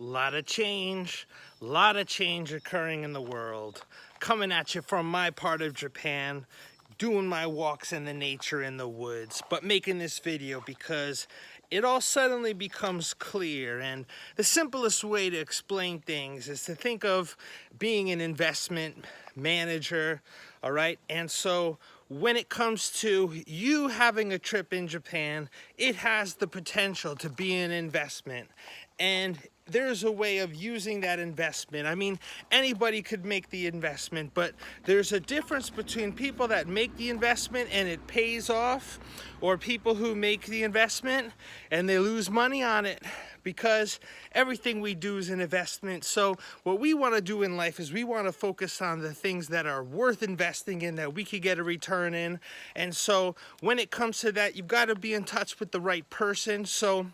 Lot of change occurring in the world. Coming at you from my part of Japan, doing my walks in the nature in the woods, but making this video because it all suddenly becomes clear. And the simplest way to explain things is to think of being an investment manager, all right? And so when it comes to you having a trip in Japan, it has the potential to be an investment. And there's a way of using that investment. I mean, anybody could make the investment, but there's a difference between people that make the investment and it pays off, or people who make the investment and they lose money on it, because everything we do is an investment. So what we want to do in life is we want to focus on the things that are worth investing in, that we could get a return in. And so when it comes to that, you've got to be in touch with the right person. So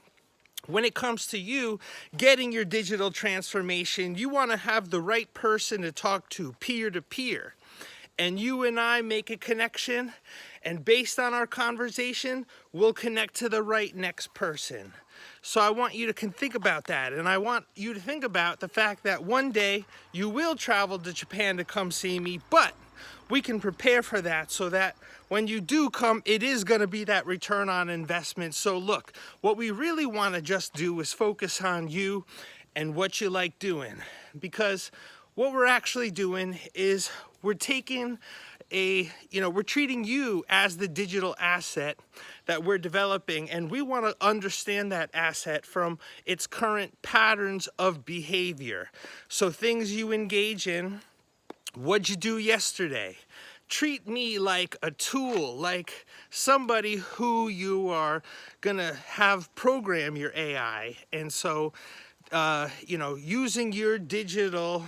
when it comes to you getting your digital transformation, you want to have the right person to talk to peer to peer. And you and I make a connection, and based on our conversation, we'll connect to the right next person. So I want you to think about that, and I want you to think about the fact that one day you will travel to Japan to come see me, but we can prepare for that so that when you do come, it is going to be that return on investment. So look, what we really want to just do is focus on you and what you like doing, because what we're actually doing is we're taking we're treating you as the digital asset that we're developing, and we want to understand that asset from its current patterns of behavior. So things you engage in, what'd you do yesterday? Treat me like a tool, like somebody who you are gonna have program your AI. And so, using your digital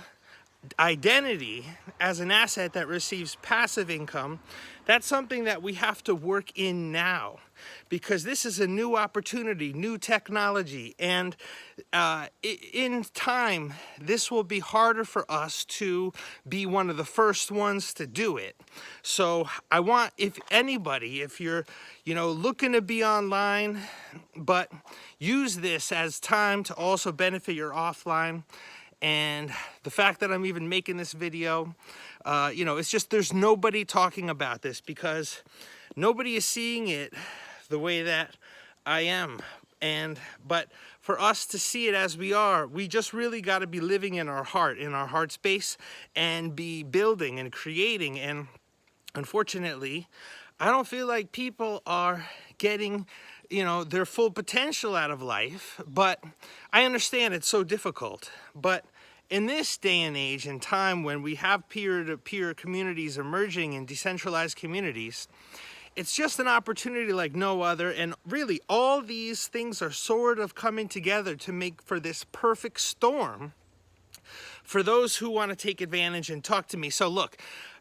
identity as an asset that receives passive income, that's something that we have to work in now, because this is a new opportunity, new technology, and in time this will be harder for us to be one of the first ones to do it. So I want, if you're looking to be online but use this as time to also benefit your offline. And the fact that I'm even making this video, it's just there's nobody talking about this, because nobody is seeing it the way that I am. But for us to see it as we are, we just really got to be living in our heart space, and be building and creating. And unfortunately, I don't feel like people are getting their full potential out of life. But I understand it's so difficult. But in this day and age and time, when we have peer-to-peer communities emerging in decentralized communities, it's just an opportunity like no other. And really, all these things are sort of coming together to make for this perfect storm for those who want to take advantage and talk to me. So look,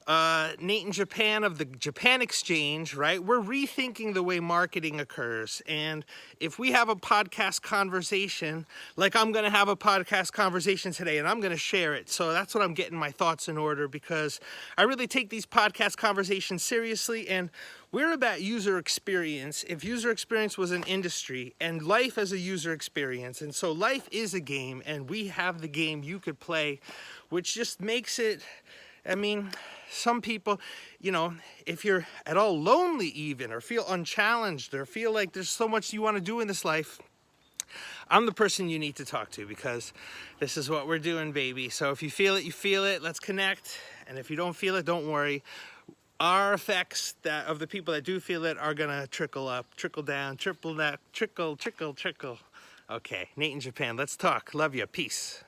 Nate in Japan of the Japan Exchange, right? We're rethinking the way marketing occurs. And if we have a podcast conversation, like I'm going to have a podcast conversation today, and I'm going to share it. So that's what I'm getting my thoughts in order, because I really take these podcast conversations seriously, and we're about user experience. If user experience was an industry, and life as a user experience, and so life is a game, and we have the game you could play, which just makes it, some people, if you're at all lonely even, or feel unchallenged, or feel like there's so much you want to do in this life, I'm the person you need to talk to, because this is what we're doing, baby. So if you feel it, you feel it. Let's connect. And if you don't feel it, don't worry. Our effects of the people that do feel it are gonna trickle up, trickle down, trickle. Okay, Nate in Japan, let's talk. Love you. Peace.